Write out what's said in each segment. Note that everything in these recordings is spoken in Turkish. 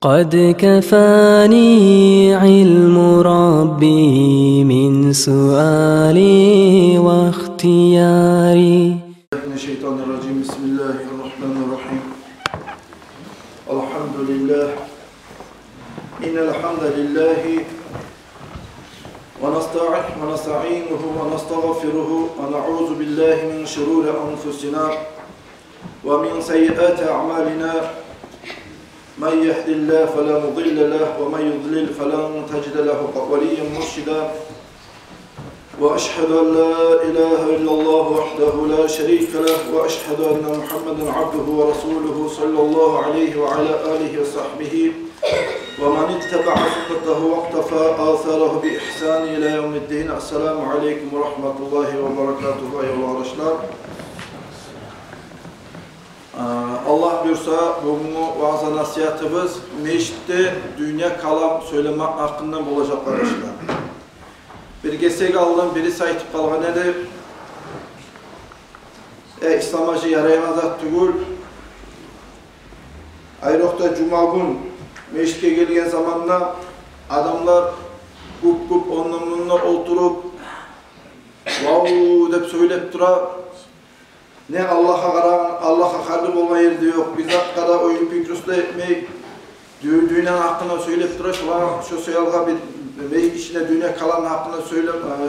قد كفاني علم ربي من سؤالي واختياري. من الشيطان الرجيم. بسم الله الرحمن الرحيم. الحمد لله. إن الحمد لله ونستعينه ونستغفره ونعوذ بالله من شرور أنفسنا ومن سيئات أعمالنا. من يهد الله فلا مضل له ومن يضلل فلن تجد له وليا مرشدا. وأشهد أن لا إله إلا الله وحده لا شريك له وأشهد أن محمدا عبده ورسوله صلى الله عليه وعلى آله وصحبه ومن اتبع سنته واقتفى آثاره بإحسان إلى يوم الدين. السلام عليكم ورحمة الله وبركاته أيها arkadaşlar. Allah buyursa bugün vaaz nasihatımız meşritte dünya kalam söylemek hakkında olacak arkadaşlar. Bir gesek aldım, biri saytıp kalgan nedir? İslamacı yarayan zat tügül. Ayrıca cuma gün meşrite gelgen zamanla adamlar gup onunla oturup vav deyip söylep durar. Ne Allah'a kalbi olma yeri yok. Biz hakkada oyun fikrusla etmek, dünyanın hakkında söylep durar. Şu soyalga bir içinde dünya kalan hakkında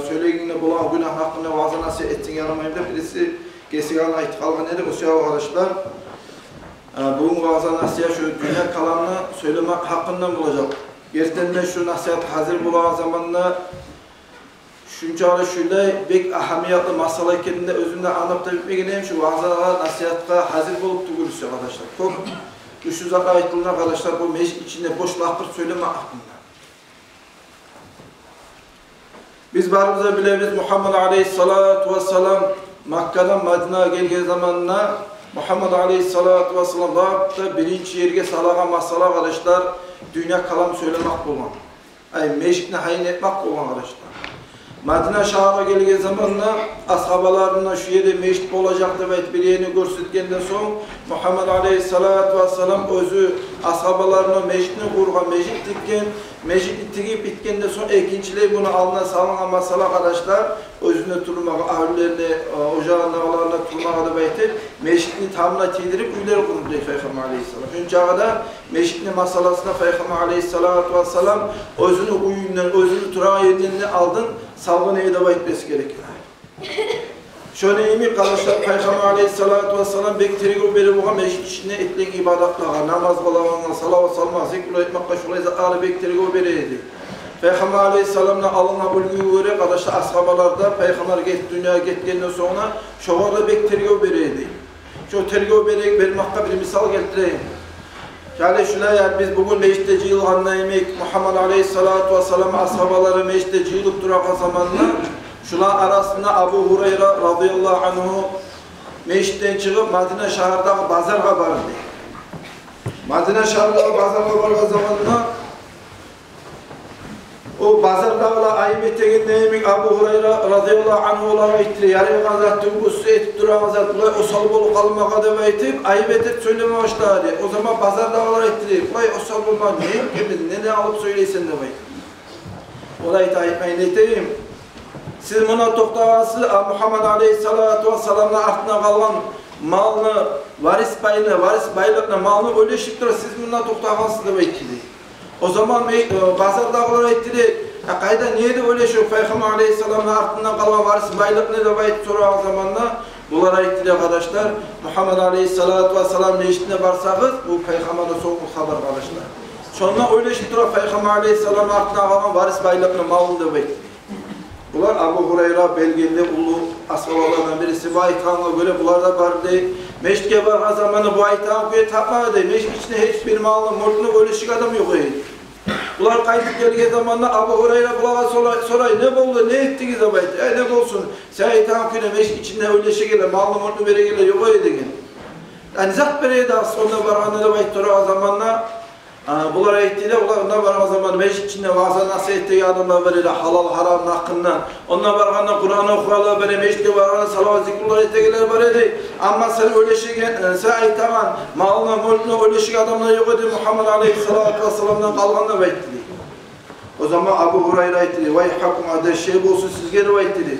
söyleyenine bulan günah hakkında vaazı nasihat etsin yaramayıp da birisi gesigana ait kalgan nedir? O soyalı arkadaşlar. Bugün vaazı nasihat şu dünya kalanını söylemek hakkından olacak. Gerçekten şu nasihat hazır bulan zamanla şuncalı şöyle bek ahamiyatlı masala kendinde özünde anlatıp da bitmeyeceğim şu vaazlara nasihatka hazır bulup dururuz arkadaşlar. Çok üçüz ayetlerinde arkadaşlar bu meclis içinde boş lafır söyleme hakkında. Biz barımıza biliriz Muhammed Aleyhissalatu vesselam Makka'dan Madine'ye geldiği zamanına Muhammed Aleyhissalatu vesselam da birinci yerge salağa masala arkadaşlar dünya kalam söylemek olan. Ay meclisine hayin etmek olan arkadaşlar. Madine şahına geldiği zamanla ashabalarına şu yerde meşrit olacaktı ve bir yerini görsetkenden sonra Muhammed Aleyhissalatu vesselam özü ashabalarına meşritini kurgan meşrit tikip bitkenden sonra ikincileri bunu alına sağlanan masala arkadaşlar özüne turmağa, ahüllerine, ocağına, ağlarına turmağa da baytır meşritini tamına teydirip üyleri kurdu Peygamber Aleyhisselam. Önce ağada meşritini masalasına Peygamber Aleyhissalatu vesselam özünü uyuyundan, özünü turağa yediğini aldın salgın evde baytmesi gerekir. Şöyle emin arkadaşlar Peygamber Aleyhissalatu vesselam bekleri beri buğa meşrit içinde etlen ibadetlağa, namaz kılağına, salavat salma, zikr etmekle şurayı ağrı bekleri beri edi. Peygamber Aleyhisselam'la alına bölgüyü göre arkadaşlar ashabalarda Peygamber dünyaya gittiğinden sonra şoğarda bekleri beri edi. Şu tergö beri vermekle bir misal getireyim. Yani şuraya biz bugün meşritte cihilhanına emek Muhammed Aleyhissalatu vesselam ashabaları meşritte cihilip duran zamanla şular arasında Abu Hureyre radıyallahu anhu meşritten çıkıp Madine şehirde bazarga vardı. Madine şehirde bazarga vardığı zamanla o bazarda ayıp ettiğinde emek Abu Hureyre radıyallahu anhu olarak ittiri. Yarıyan zaten bu su etip duran zaten o salbolu kalmağa da etip ayıp edip söyleme başladı. O zaman bazarda olarak ittiri. Vay o salbolma ne alıp söyleysen de vay. Olayı da etmeyin eteyim. Siz buna toktavası Muhammed Aleyhissalatu vesselam'ın ardına kalan malını, varis baylıkla malını öleşiktir. Siz buna toktavası da bekledi. O zaman bazarda olarak ettiri. Kayda niye de öleşiyor? Peygamber Aleyhisselam'ın ardından kalan varis baylıkını da bayıt soran zamanla bunlara ettiri arkadaşlar. Muhammed Aleyhissalatu vesselam meşritine varsanız bu Peygamber'e soğuk haber arkadaşlar. Sonra öleşiktir. Peygamber Aleyhisselam'ın ardından kalan varis baylıkını malını da bekledi. Bunlar Abu Hureyre belgeli ulu ashabalardan birisi. Bu ayethanına göre bunlar da vardı. Meşrite vargan zamanı bu ayethanı göre tapmadı. Meşrit içinde hiçbir malını, mulkunu öleşik adam yok. Bunlar kayıtıp geldiği zamanla Abu Hureyre bunlara sorayı ne oldu, ne ettiniz o ayet? Ne olsun? Sen ayethanı göre meşrit içinde öleşik gelir, malını, mulkunu vere gelir, yok öyle dedin. Yani zat bereydi sonra varganı da ayet durağın zamanla bunlar Onlar ettiler, onlar var o zaman meclis içinde vaazı nasihatte adamlar böyle halal haram hakkından. Onlar var Kur'an okuyorlar böyle mecliste var salavat zikrullah ettiler böyle. Ama sen öyle şey sen aytaman malına mülküne öyle şey adamlar yok dedi Muhammed Aleyhisselatü Vesselam'dan kalganlar ettiler. O zaman Abu Hurayra ettiler. Vay hakum adel şey olsun sizge rivayet ettiler.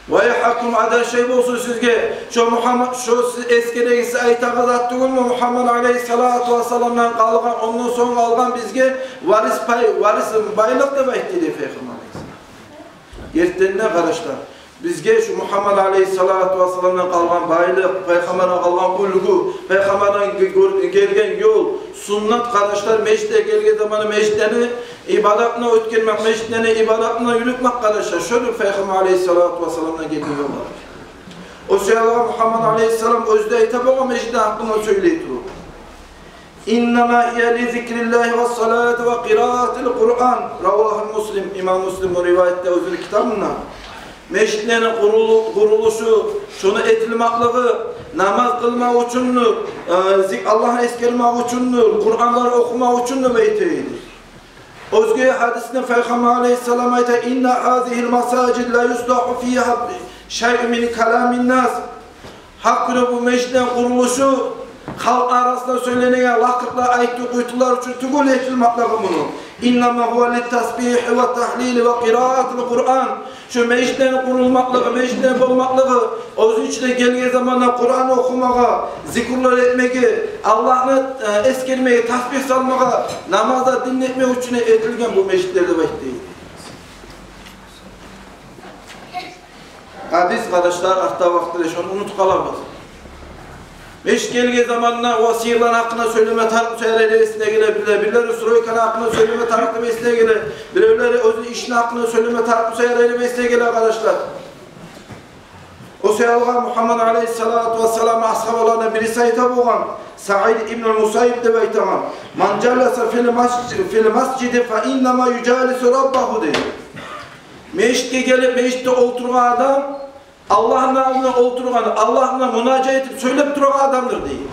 Vay hakum adel şey olsun sizge. Şu Muhammed şu eskide ise aytağız attığı mı Muhammed Aleyhisselatü Vesselam'dan kalgan ondan sonra kalgan bizge varis baylık da ettiler Peygamber Aleyhisselam. Yertenine kardeşler. Bizge şu Muhammed Aleyhisselatü Vesselam'dan kalgan baylık, Peygamber'den kalgan kulluğu, Peygamber'den gelgen yol, sünnet kardeşler meclide gelgen zamanı meclislerini ibadatına ötkenmek, meclislerini ibadatına yürütmek kardeşler. Şöyle Peygamber Aleyhisselatü Vesselam'dan gelgen yollar. O şeyler Muhammed Aleyhisselam özde hitap ama meclide hakkında söyleyip durur. İnnemâ hiye li zikrillahi ve salâti ve qirâatil Kur'an. Ravâhul Müslim, İmam Müslim bu rivayette özür kitabında. Meşitlerin kuruluşu, şunu etilmaklığı, namaz kılmak üçündür, Allah'ın eskermek üçündür, Kur'anları okumak üçündür beyteydir. Özge hadisinde Peygamber Aleyhisselam ayta inna hazihil masacid la yuslahu fiha şey'un min kalamin nas. Hakkında bu meşitlerin kuruluşu halk arasında söylenen lakıtlar, ayetli kuytular için tügül etilmaklığı bunu. İnnama huve littasbih ve tahlil ve qiraatil Kur'an. Şu meclislerin kurulmaklığı, meclislerin bulmaklığı, onun içine geldiği zamanla Kur'an okumağa, zikrlar etmeye, Allah'ını eskermeye, tasbih salmağa, namazda dinletmeye için etilgen bu meclislerde bekleyin. Biz kardeşler, hatta vaktinde şunu unutkalamaz. Meşk gelge zamanına o sihirlan hakkında söyleme tarık söyleresine gelebilir. Birileri Süreykan hakkında söyleme tarık mesleğe gelir. Birileri özü işin hakkında söyleme tarık söyleresine gelir arkadaşlar. O seyalga Muhammed Aleyhisselatü Vesselam'a ashabalarına birisi ayta boğan Sa'id İbn-i Musayyib de beytaman Man callasa fil mascidi fe innama yücalisu rabbahu deyir. Meşke gelip meşte oturan adam Allah'ın namına oturan, Allah'ına münacat edip söylep duran adamdır değil.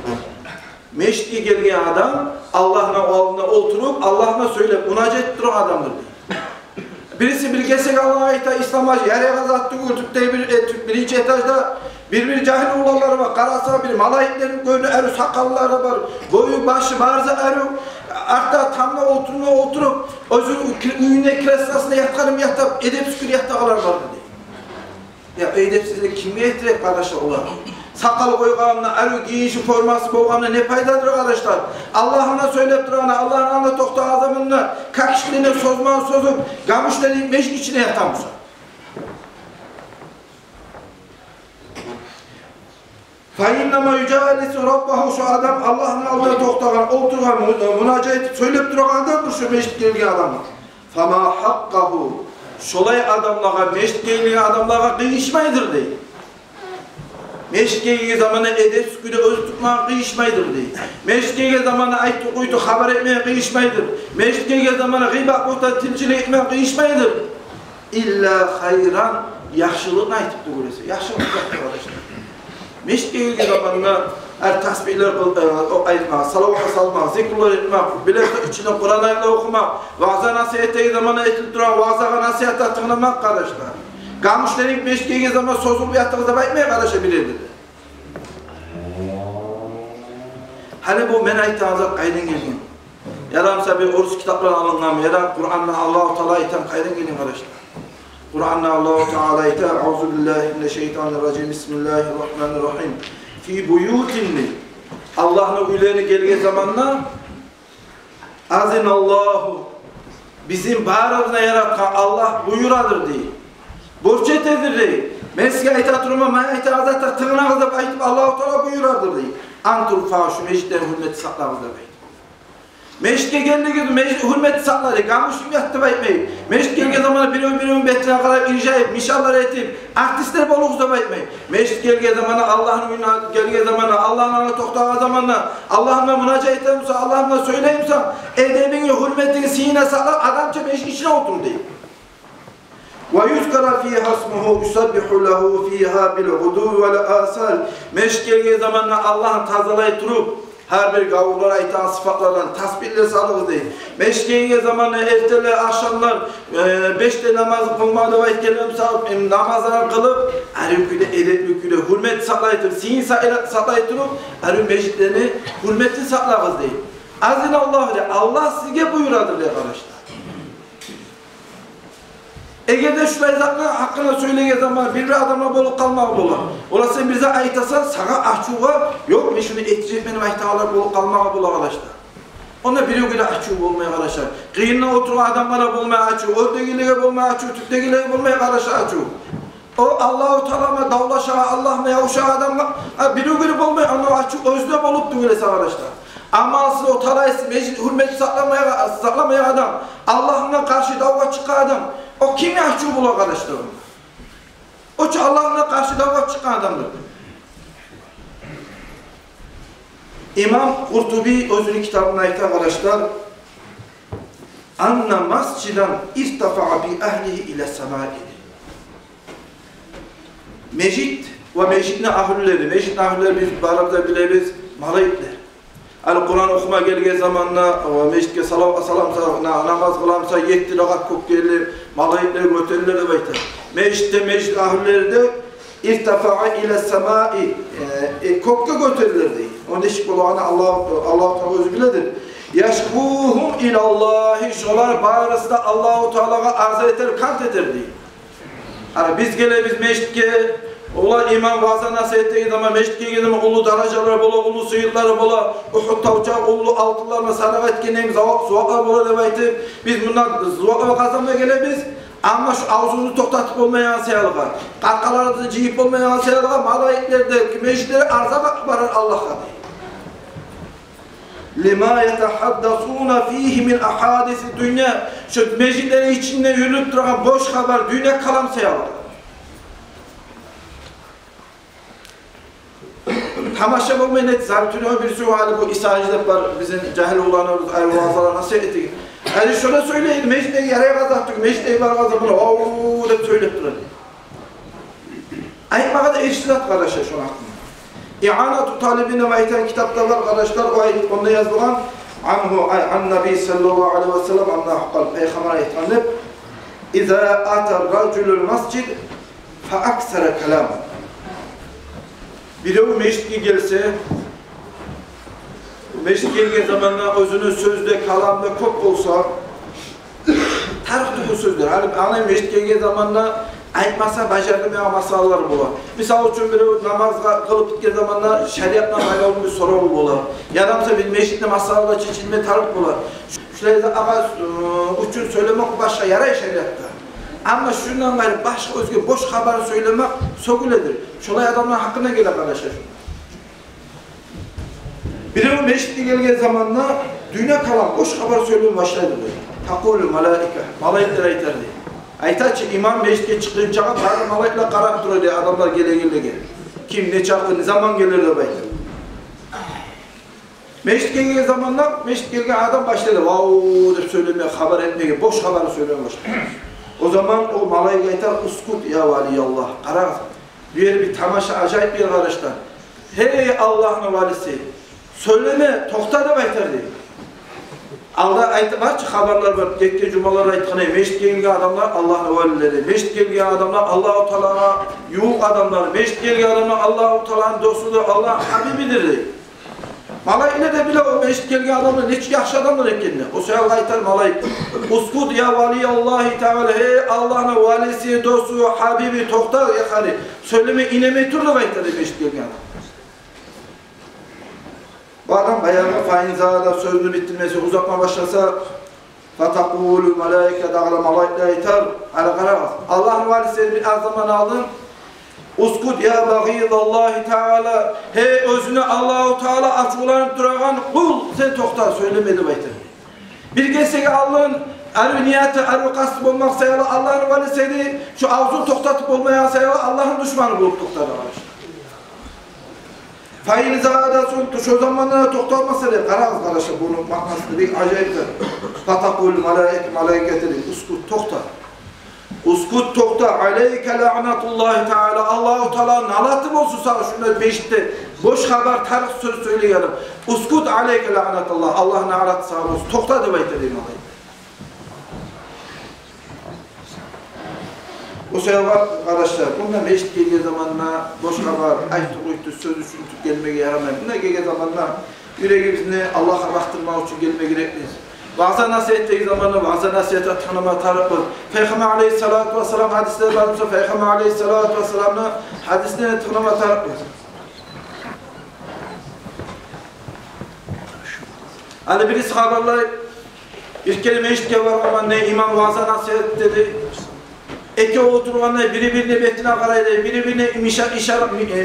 Meşke gelgen adam Allah'ın namına oturup Allah'ına söylep münacat edip duran adamdır değil. Birisi bir kesek Allah'a ait İslam'a yere kazattığı Türk'te birinci etajda bir cahil oğlanları var. Karasa bir malayiklerin göğünü erü sakalları var. Boyu başı barzı erü. Hatta tamla oturup özür üyüne kiresasında yatkarım yatıp edep şükür yattakalar vardı diye. Ya edepsizlik kime yetirek kardeşler olan? Sakal koyganına, erü giyişi forması koyganına ne paydadır arkadaşlar? Allah'ına söylep durana, Allah'ın anla tokta azamına, kakişliğine sozman sozup, gamışların meşin içine yatamışlar. فَاِنَّمَا يُجَالِسُ رَبَّهُ Şu adam Allah'ın altına toktagan, oturgan, münacat edip söylep duran adamdır şu meşit gelgen adamlar. فَمَا حَقَّهُ Şolay adamlara, meşit gelgen adamlara kıyışmaydır değil. Meşit gelgen zamanı edep süküde öz tutmaya kıyışmaydır değil. Meşit gelgen zamanı ayet kuytu haber etmeye kıyışmaydır. Meşit gelgen zamanı gıybak bohta tilcili etmeye kıyışmaydır. İlla hayran yaxşılığını aytıp da görese. Yaxşılık yaptı arkadaşlar. Meşit gelgen zamanına tasbihler ayırmak, salavata salmak, zikrlar etmek, bilhassa içine Kur'an ayetleri okumak, vaaz'a nasihatteki zamana etilip duran vaaz'a nasihatta tığınamak kardeşler. Gamışların meşit gelgen zaman sozulup yattığınızda bakmaya kardeşler bilirdi. Hani bu men ayettanızda kayden gelgen. Yaramsa bir orus kitaplarına alıngan, yaram Kur'an'la Allah-u Teala iten kayden gelgen kardeşler. Kur'an'la Allah-u Teala iten, Euzubillahimineşşeytanirracim, Bismillahirrahmanirrahim. Fi buyutinni Allah'ın üylerini gelgen zamanla azinallahu bizim bağrımızda yaratan Allah buyuradır değil. Borçetedir değil. Meske ayta durma, mayayta azata tığınağızda baytıp Allah-u Teala buyuradır değil. Antur fâşu meşitlerin hürmeti saklarızda baytıp. Meşitke geldiği gibi hürmeti sakları, gamışım yattı baytmayıp. Meşit geldiği zamanı bir betrine kadar inşa edip, mişallar etip, artistler boluğuzda baytmayıp. Meşit geldiği zamanı Allah'ın geldiği zamanı, Allah'ın anı toktağı zamanı, Allah'ımla münacat ettiğimse, Allah'ımla söyleyimse, edebini, hürmetini, sihine saklar, adamca meşit içine otur deyip. وَيُذْكَرَ ف۪يهَا اسْمُهُ يُسَبِّحُ لَهُ ف۪يهَا بِالْغُدُوِ وَالْآسَالِ Meşit geldiği zamanla Allah'ın tazalayıp durup, Her bir gavurlara aytan sıfatlardan tasbihler salığız değil. Meşkeye zamanı erteler, akşamlar 5'te namazı kılmadı ve etkelim namazlar kılıp arı küde edep küde hürmet saklayıtır, sin saklayıtır, arı mecitlerini hürmetli saklayız değil. Azin Allah size buyuradır arkadaşlar. Eğer şulay zatına hakkında söyleyeceğiz zaman bir adamla bolup kalmak olur. Ola sen bize aytasan sana açuğa yok mu şunu etecek benim aytalar bolup kalmak olur arkadaşlar. Ona bir göre açuğa olmaya arkadaşlar. Kıyınla oturan adamlara bulmaya açuğa, ötekilige bulmaya açuğa, tüptekilige bulmaya arkadaşlar açuğa. O Allah-u Teala'ma davlaşa, Allah'ma yavuşa adamla bir göre bulmaya onu açuğa özde bolup duylese arkadaşlar. Amalsız o talaysı meclis hürmeti saklamaya adam, Allah'ına karşı davga çıkan adam. O kim yaşıyor bu arkadaşlar? O Allah'ına karşı dava çıkan adamdır. İmam Kurtubi özünün kitabına ait arkadaşlar anna mascidan irtafa'a bi ahlihi ile semâi. Mecid ve mecid ne ahülleri? Mecid ne ahülleri biz Arap'ta biliriz, malayitler. Kur'an okuma geldiği zamanla mecdike namaz kılamsa yetti rakat kok gelir, malayitler götürürler ve mecdite mecd ahülleri irtafa'a ile semai kokka götürürler diye. Onun eşik olağına Allah-u Teala özü biledir. Yaşkuhum ilallahi şolar bağırısı da Allah-u Teala'ya arz eder, kant eder diye. Biz biz mecdike ola imam vaazı nasihat ettiği zaman mecdike gidip ulu darajalar bola, ulu suyutları bola, Uhud tavcak, ulu altılarına sadaka etkinliğim, zuvaklar bola demeydi. Biz bunlar zuvaklar kazanmaya gelebiz. Ama şu ağzını toktatıp olmayan seyalığa, kalkalarını ciyip olmayan seyalığa, malayetler mecdikleri arza barar Allah'a. لِمَا يَتَحَدَّثُونَ ف۪يهِ مِنْ اَحَادِثِ dünya. Şu mecdikleri içinde yürüp duran boş haber, dünya kalam seyalığa. Tamaşa olmayın et, zartürüne bir sürü hali bu İsa'cılık var, bizim cahil olanlarımız, ayrılazalar nasıl ettik. Yani şöyle söyleyin, meclideyi yaraya kazattık, meclideyi var kazattık, ooo da söyleyip durun. Ayıtmaka da eşsilat arkadaşlar şu an aklımda. İ'anatu talibine ve kitapta var arkadaşlar, o ayet onda yazılan an Nabi sallallahu aleyhi ve sellem anna haqqal peygamber ayetlanıp İza atar racülül mascid fa aksara kelam. Bir de bu meclise gelse meclis geldiği zamanla özünün sözde, kalamda kop olsa tarıhtı bu sözler. Hani meclis geldiği zamanla aytmasa başarılmayan masallar bular. Misal için bir namaz kılıp gittiği zamanla şeriatla alakalı bir sorun bular. Yadamsa bir meclisde masallar çeşitme tarık bular. Şöyle ama üçün söylemek başka yaray şeriatta. Ama şundan gayrı başka özgür boş haber söylemek söküledir. Şolay adamlar hakkına gelir arkadaşlar. Bir de o mecliste geldiği zamanla dünya kalan boş haber söylemeye başladı. Takulü malaika, malaikler aytar diye. Aytar ki imam mecliste çıkınca kadar malaikler karar duruyor diye adamlar gelir. Kim ne çağırır, ne zaman gelir de baytar. Meclis geldiği zamanla meclis geldiği adam başladı. Vauu deyip söylemeye, haber etmeye, boş haber söylemeye başladı. O zaman o malaika aytar, uskut ya valiyallah, karar. Bir tamaşa, acayip bir arkadaşlar. Hey Allah'ın valisi, söyleme, tokta da baytar diye. Allah ayet var ki haberler var, gekke cumalar ayetkanı, meclis geldiği adamlar Allah'ın valileri, meclis geldiği adamlar Allah-u Teala'na yuğuk adamlar, meclis geldiği adamlar Allah-u Teala'nın dostudur, Allah habibidir diye. Malaikine de bile o meclis geldiği adamlar hiç yaşlı adamlar ekkenine. O seyahat aytar malaik. Uskud ya valiyallahi teala, hey Allah'ın valisi, dostu, habibi, tokta yakani. Söyleme inemeyi türlü aytar meclis geldiği adam. Bu adam bayağı fainzada sözünü bitirmesi uzatma başlasa fatakulu malaike dağla malaikler aytar. Allah'ın valisi bir az zaman aldın. Uskud ya bagidallahi teala, hey özüne Allah-u Teala açıklanıp durağan kul sen tokta söylemedi baytır. Bir gelsek Allah'ın arı niyeti, arı kastı olmak sayılı Allah'ın valisiydi, şu ağzını toktatıp olmayan sayılı Allah'ın düşmanı bulup toktadı var. Fainizada şu zamanlarda tokta olmasa da karar arkadaşlar bunun maknası bir acayiptir. Fatakul malaiketleri uskud tokta. Uskut tokta aleyke la'natullahi teala. Allah-u Teala'nın alatı olsun sana şunları beşikte. Boş haber tarih söz söyleyelim. Uskut aleyke la'natullah. Allah'ın alatı sana olsun. Tokta da bayt edeyim alayım. O sebeple arkadaşlar, bundan meşit geldiği zamanla boş haber, ayıtı kuytu, sözü süntüp gelmeye yaramayın. Bundan geldiği zamanla yüreğimizni Allah'a baktırmak için gelmeye gerekliyiz. Vaaz'a nasihat ettiği zamanla vaaz'a nasihatı tanıma tarafı. Peygamber aleyhissalatu vesselam hadisleri varsa Peygamber aleyhissalatu vesselam'ın hadislerini tanıma tarafı. Hani biri sahabalar bir kelime işitke var ama ne imam vaaz'a nasihat dedi. Eke oturganlar biri-birine betine karaydı, biri-birine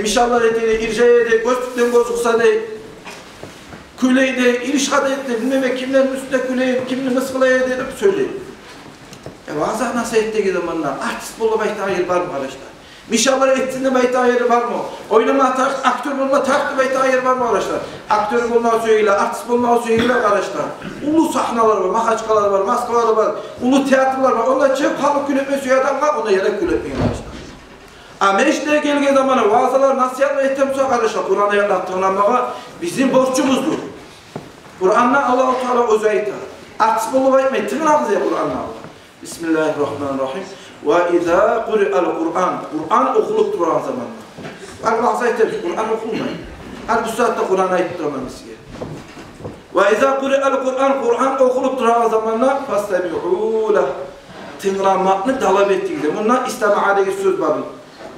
mişallar edeydi, irceydi, göz tütten göz kısadı, küleydi, ilişkada etti, bilmem kimlerin üstünde küleydi, kimini mıskılaydı dedi, söyleydi. Vaaz'a nasihat ettiği zamanlar artist bulma bayta hayır var mı arkadaşlar? Mişallar ettiğinde bayta hayır var mı? Oynama, aktör bulma tartı bayta hayır var mı arkadaşlar? Aktör bulma söyle, artist bulma söyle arkadaşlar. Ulu sahnalar var, mahaçkalar var, maskalar var, ulu tiyatrolar var. Onlar çıkıp halk gülüpme suya adam var, ona yere gülüpmeyin arkadaşlar. Ama işte geldiği zamanı vaazlar nasihatla ettiğimizde arkadaşlar Kur'an'a yaklaştığına bizim borcumuzdur. Kur'an'la Allah-u Teala özellikle. Artist bulma baytmayın, tırnağınızı ya Kur'an'la. Bismillahirrahmanirrahim. وَاِذَا قُرِئَ الْقُرْآنِ Kur'an okulup duran zamanla. Allah ayetler Kur'an okulmayın. Bu saatte Kur'an'a ayet duramamız gerekiyor. وَاِذَا قُرِئَ الْقُرْآنِ Kur'an okulup duran zamanla فَاسْتَمِعُوا لَهُ Tınlamakını talep ettiğinde. Bundan istema'adaki söz var.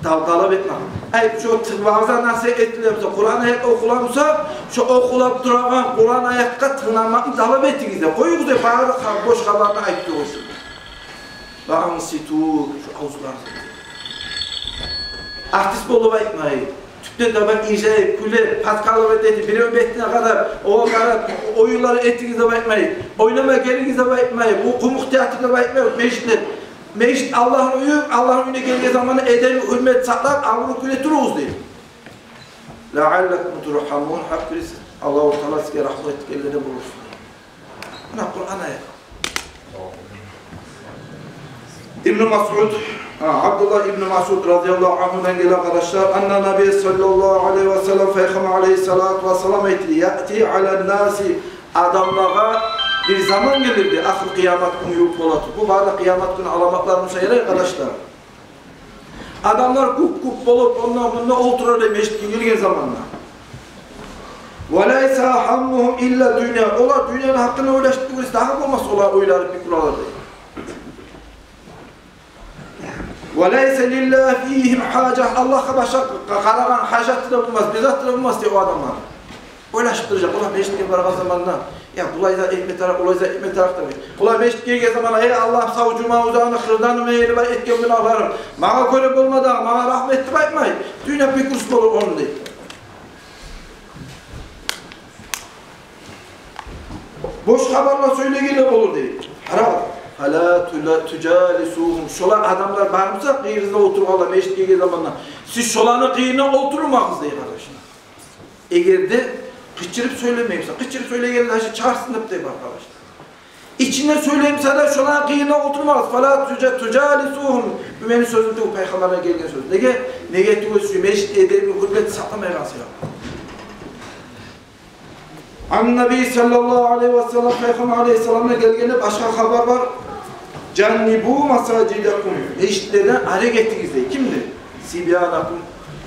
Talep etmek. Şu vaaz'a nasihat ettiğimizde Kur'an ayet okulamsa şu okulup duran Kur'an ayette tınlamakını talep ettiğinizde koyunuz da bağırda boş haberine ayet olsun. Ve ansitu şu avuzlar. Artist bolup aytmayın. Tüpten de ben iyice, küle, patkalı ve dedi, bir öbetine kadar o kadar oyunları ettiğinizde aytmayın. Oynama gelinizde aytmayın. Bu kumuk tiyatrında aytmayın. Meclis Allah'ın uyup, Allah'ın önüne geldiği zamanı edebi, hürmet, saklar, avru küle dururuz diye. لَعَلَّكُمْ تُرْحَمُونَ Hakkı Allah-u Teala size rahmet gelleri bulursun. Buna Kur'an'a yak. İbn-i Mas'ud, Abdullah İbn-i Mas'ud radıyallahu anhu'dan gelen arkadaşlar, Anna Nabi sallallahu aleyhi ve sellem Peygamber aleyhissalatu ve selam etti. Ya'ti alen nasi adamlara bir zaman gelirdi. Ahir kıyamet günü yok olatı. Bu bağda kıyamet günü alamatlarını sayılır arkadaşlar. Adamlar kup olup onunla oturur meşgul gelgen zamanla. وَلَيْسَ حَمُّهُمْ illa dünya. Olar dünyanın hakkını oylaştırırız. Daha olmaz olar oyları bir kulağı değil. وَلَيْسَ لِلّٰهِ ف۪يهِمْ حَاجَةً Allah'a başa karagan hacatı da bulmaz, bizzatı da bulmaz diye o adamlar. Oylaştıracak. Ulan meşgul var zamanla. Ya bulayza ekmek taraf, bulayza ekmek taraf demek. Ulan meşgul gelge zamanla ey Allah savucuma uzağını kırdanı meyli var etken günahlarım. Bana göre bulmadan, bana rahmetli bakmayın. Dünya bir kurs olur onun değil. Boş haberle söylegiyle olur değil. Haram. Hala tücalisuhum. Şola adamlar varmışsa kıyırızda oturmalı meşgul gelge zamanla. Siz şolanın kıyırına oturmamız değil arkadaşlar. Eğer de kıçırıp söylemeyimse, kıçırıp söyleyelim de çağırsın deyip arkadaşlar. İçinde söyleyimse de şuna kıyına oturmaz. Fala tücalisuhum. Bu benim sözümde bu peygamberine gelgen söz. Negatif sözü, meşit edebi, hürmeti saklamaya kasıyor. An Nabi sallallahu aleyhi ve sellem Peygamber aleyhisselam'la gelgeni başka haber var. Cannibu masacidakum. Meşitlerden hareket ettiğinizde. Kimdir? Sibyanakum.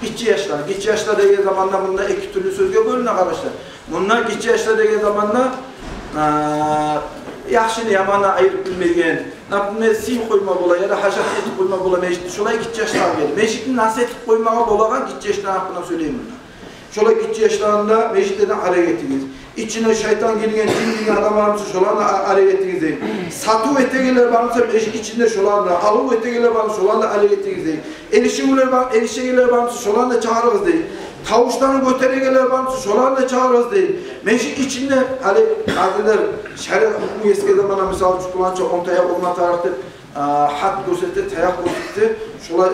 Gitçi yaşlar. Gitçi yaşlar dediği zamanla bunda iki türlü söz görülün arkadaşlar. Bunlar gitçi yaşlar dediği zamanla yaxşını yamana ayırıp bilmeyen, sim koyma bola ya da haşat etip koyma bola meşit. Şolay gitçi yaşlar geldi. Meşitin nasıl etip koymaya bolagan gitçi yaşlar hakkında söyleyeyim bunu. Şolay gitçi yaşlarında meşitlerden hareketiniz. İçine şeytan gelgen cin adam varmışsa şolanla hareketiniz değil. Satu etegeler varmışsa meşit içinde şolanla, alu etegeler varmışsa şolanla hareketiniz değil. Erişegeler varmışsa şolanla çağırırız değil. Tavuşların göteregeler varmışsa şolanla çağırırız değil. Meşit içinde hani aziler şeriat hükmü eski zamana misal çıkılanca ontaya olma tarafta hat gösterdi, tayak gösterdi. Şolay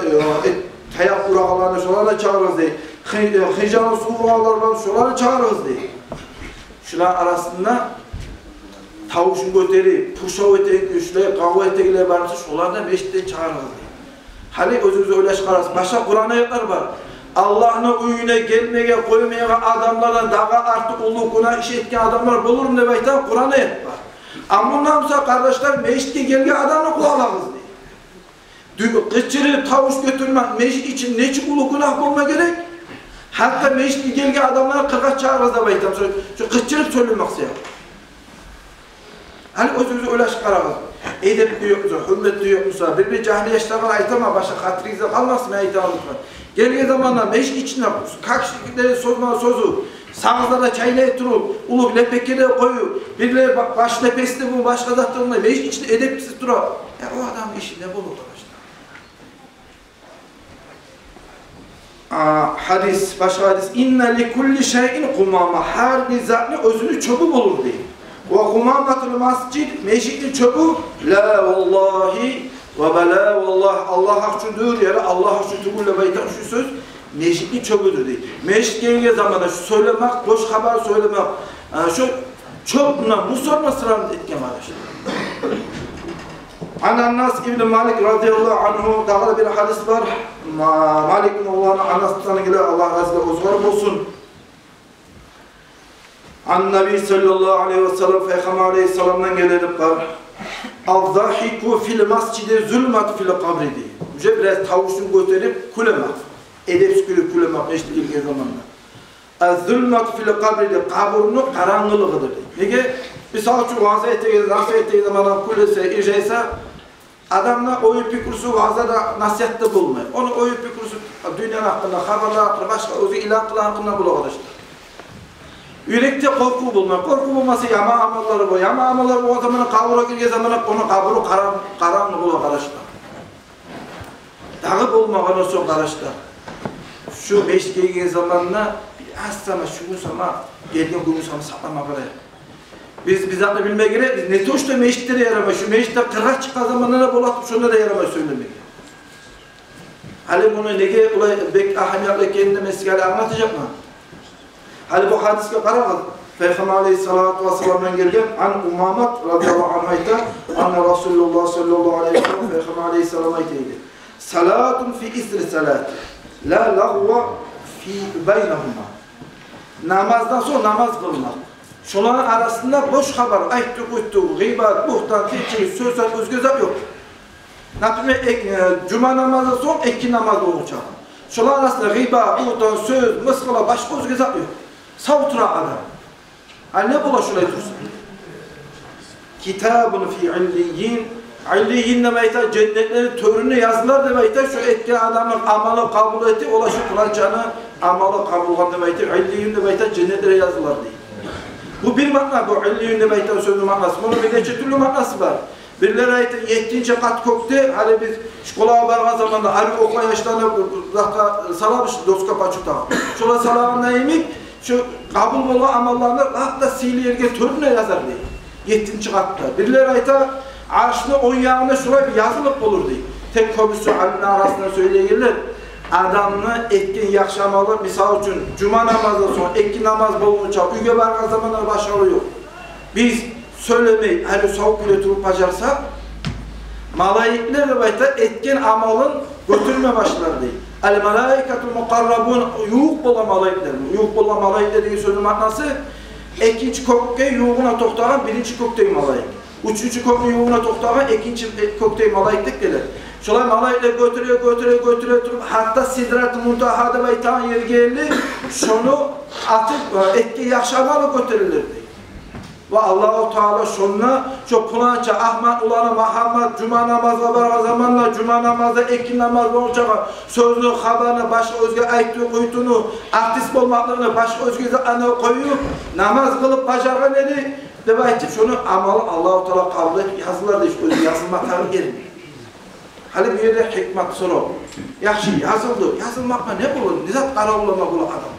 tayak urağalarına şolanla çağırırız değil. Hıcanı su urağalarına şolanla çağırırız değil. Şular arasında tavuşun göterip, puşav etek güçle, kavga etekler varsa şolardan meşitten çağırırız. Hali özünüzü öyle çıkarırsın. Başka Kur'an ayetler var. Allah'ın uyuna gelmeye koymaya adamlardan daha artık ulukuna iş etken adamlar bulurum diye baytan Kur'an ayet var. Ama bundan sonra kardeşler meşitte gelgen adamla kulağlarız diye. Kıçırı tavuş götürmek meşit için neçik ulukuna olma gerek? Hatta meşitte gelgen adamlara kırkaç çağırırız diye baytan. Şu kıçırıp söylemek istiyor. Hani özünüzü öyle çıkarırız. Edep diyor musa, hürmet diyor musa, bir cahiliye işlerine aytama, başka hatırınıza kalmasın aytamamız var. Geldiği zamanlar meşk içinde kakşıkları sozu, sağızlara çaylayıp durup, ulu lepekere koyu, birileri baş lepesinde bu başka zaten meşk içinde edepsiz durup. Ya o adam işi ne bulur arkadaşlar? Hadis, başka hadis. İnne li kulli şeyin kumama. Her bir zatlı özünü çöpü bulur diye. Ve kumamatul mascid, meşkinin çöpü, la vallahi ve bela vallah, Allah hakkıdır yere, Allah hakkıdır baytan şu söz, meşkinin çöpüdür diye. Meşk geldiği zamanda şu söylemek, boş haber söylemek, şu çöpünden bu sorma sıranı etken arkadaşlar. Anas İbn Malik radıyallahu anhu dağda bir hadis var. Malik'in oğlanı Anas'tan gelen Allah razı olsun. An-Nabi sallallahu aleyhi ve sellem Peygamber aleyhisselam'dan gelelim var. Az-zahiku fil mascidi zulmat fil kabri diye. Müce biraz tavuşunu gösterip kulemek. Edepsiz gülüp kulemek işte ilgili zamanda. Az-zulmat fil kabri diye. Kaburunun karanlığıdır diye. Nege? Misal şu vaaz ettiği zamanda kulese, iceyse adamla oyun pikursu vaazda nasihatte bulmuyor. Onu oyun pikursu dünyanın hakkında, haberler hakkında, başka özü ilan kılan hakkında bul arkadaşlar. Yürekte korku bulmak. Korku bulması yama amalları bu. Yama amalları bu o zamanın kabura girdiği zamanın onun kaburu karanlık olur arkadaşlar. Dağı bulmak olsun arkadaşlar. Şu meşk geldiği zamanla az sana şu gün sana geldiğin gün sana saklama böyle. Biz zaten bilmeye gerek. Biz ne tuşta meşklere yaramaz. Şu meşkte kırık çıkan zamanlara bulatıp şunlara yaramaz söylemek. Halim bunu nege olay bek ahamiyatla kendine meskale anlatacak mı? Hali bu hadiske kararız. Peygamber aleyhissalatu vesselam'dan gelgen an Umamat radıyallahu anh'ayta anna Resulullah sallallahu aleyhi ve sellem Peygamber aleyhissalam'a aytaydı. Salatun fi isri salat. La lagva fi beynahuma. Namazdan sonra namaz kılmak. Şunların arasında boş haber, ayttık uyttuk, gıybat, buhtan, teçhir, sözler, özgözap yok. Cuma namazdan sonra iki namaz olacak. Şunların arasında gıybat, buhtan, söz, mıskıla, başka özgözap yok. Savtura adam. Hani ne bula şuraya dursun? Kitabın fi illiyin. İlliyin demeyten cennetlerin törünü yazdılar demeyten şu etken adamın amalı kabul etti. Ola şu Kur'an-ı amalı kabul etti demeyten. İlliyin demeyten cennetlere yazdılar diye. Bu bir makna bu. İlliyin demeyten sözü maknası. Bunun bir de türlü maknası var. Birileri ayette 7. kat koktu. Hani biz şkolaya vargan zamanda arı okula yaşlarına salamış doska paçuta. Şola salamında yemek şu kabul olan amallarını hatta sihirli yerge törüne yazar diye. 7. katta. Birileri ayta arşını 10 yağına şuraya bir yazılıp olur diye. Tek komisyon alimler arasında söyleyenler adamını etkin yakşamalı misal için cuma namazdan sonra etkin namaz bulunca üye vargan zamanlar başarılı yok. Biz söylemeyi hani soğuk bile turup bacarsak malaiklerle bayta etkin amalın götürme başlar değil. El-melaiketul mukarrabun yuğuk bola malaikler. Yuğuk bola malaikler diye sözün manası ikinci kökte yuğuna toktaran birinci kökte malaik. Üçüncü kökte yuğuna toktaran ikinci kökte malaiklik gelir. Şolay malaikler götürüyor hatta sidrat-ı muntahada baytan yer geldi. Şunu atıp etki yaşamalı götürülürdi. Ve Allah-u Teala şunla şu pulanca Ahmet ulanı Muhammed cuma namazla var zamanla cuma namazda ekin namazla olacak sözlü haberine başka özge ayttığı kuytunu artist olmaklarını başka özge ana koyup namaz kılıp başarı dedi demek şunu amalı Allah-u Teala kabul et yazılar da işte özge yazılmakları gelmiyor. Hali bir yerde hikmet soru. Yaxşı yazılmakla ne bulur? Nizat kara bulama bulu adam.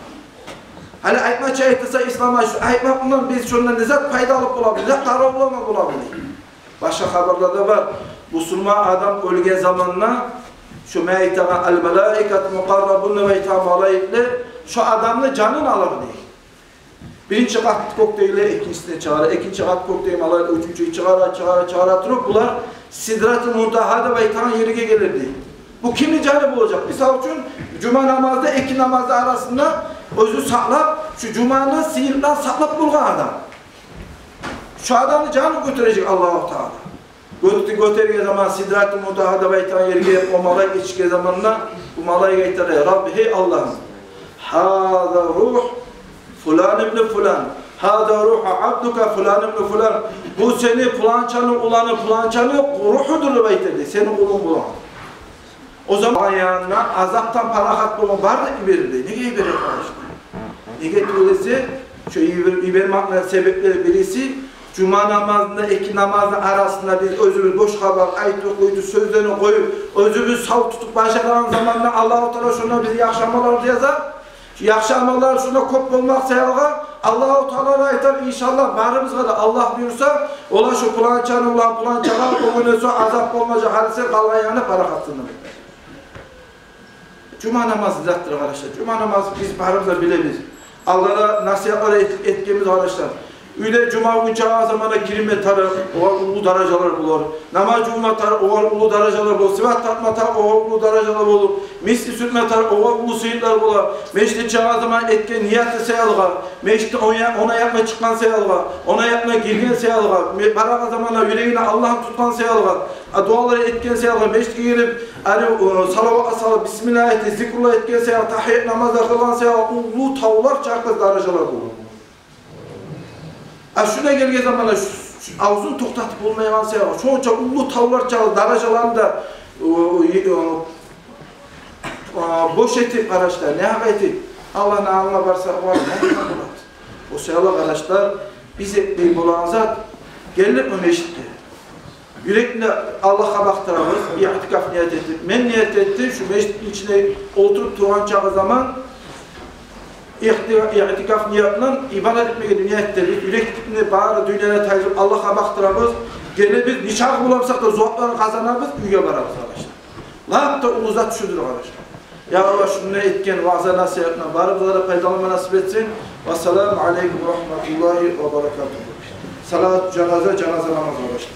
Hani aytma çayıtırsa İslam'a şu aytmak bundan biz şundan nizat payda alıp bulabilir, nizat kara bulabilir. Başka haberlerde var. Musulman adam ölge zamanla şu meytana el-melaikat mukarrabun meytan malaikler şu adamla canını alır diye. Birinci kat kokteyli ikincisine çağırır, ikinci kat kokteyli alayla üçüncüyü çağıra durup bunlar Sidrat-ı Muntaha'da baytan yerine gelirdi. Bu kimin canı olacak? Misal için cuma namazda iki namazda arasında özü saklap, şu cumanın sihirden saklap bulgan adam. Şu adamı canı götürecek Allah-u Teala. Götürge zaman Sidrat-ı Muntaha'da baytan yerine o malay geçke zamanına bu malay gaytara Rabbi hey Allah'ım. Hâzâ ruh fulan ibn fulan. Hâzâ ruha abduka fulan ibn fulan. Bu seni falancanın ulanı falancanı ruhudur baytedi. Senin kulun bulan. O zaman ayağına azaptan parahat bulun var da verirdi. Ne gibi verir arkadaşlar? Ne getirilirse şu vermek sebepleri birisi cuma namazında iki namazın arasında biz özümüz boş kabar, ayet koydu, sözlerini koyup özümüz sağ tutup başlayan zamanla Allah-u Teala şuna bizi yaşamalar yazar. Yaşamalar şuna kop olmak sayılga Allah-u Teala aytar inşallah barımızga da Allah buyursa ola şu plançanı ulan plançalar o güne sonra azap olmayacak hadise kalgayana para katsın. Cuma namazı zattır arkadaşlar. Cuma namazı biz barımızda bilemeyiz. Allah'a nasihatlara etkimiz arkadaşlar. Öyle cuma günü çağı zamana girme tarı, o ulu dereceler bulur. Namaz cuma tarı, o ulu dereceler bulur. Sivat tatma tarı, o ulu dereceler bulur. Misli sürtme tarı, o ulu suyutlar bulur. Meşte çağı zaman etken niyatı sayılgar. Meşte ona yapma çıkan sayılgar. Ona yapma girgen sayılgar. Baraka zamana yüreğine Allah'ın tutkan sayılgar. Duaları etken sayılgar. Meşte girip salavat salat, bismillah et, zikrullah etken sayılgar. Tahiyyat namazda kılan sayılgar. Ulu tavlar çarkız dereceler bulur. Şuna gelge zamanla ağzını toktatıp olmayan şey var. Çoğunca ulu tavlar çalı, daracalarında boş etip araçlar, ne hak etip Allah'ın ağına varsa var, ne hak etip o sayılar araçlar biz etmeyi bulan zat gelip mi meşitti? Yürekle Allah'a baktırırız, bir itikaf niyet ettik. Ben niyet ettim, şu meşitin içine oturup turan çağı zaman İtikaf niyetinden ibadet etmeye niyet ettik. Yüreklikini bağırı dünyaya tayzip Allah'a baktırırız. Gene biz nişah bulamsak da zuhatlarını kazanırız, üye vararız arkadaşlar. Lahat da uluza düşüdür arkadaşlar. Ya Allah şunu etken vaazı nasihatına varıplara paydalanma nasip etsin. Vesselamu aleyküm ve rahmetullahi ve berekatuhu. Salat, cenaze namazı arkadaşlar.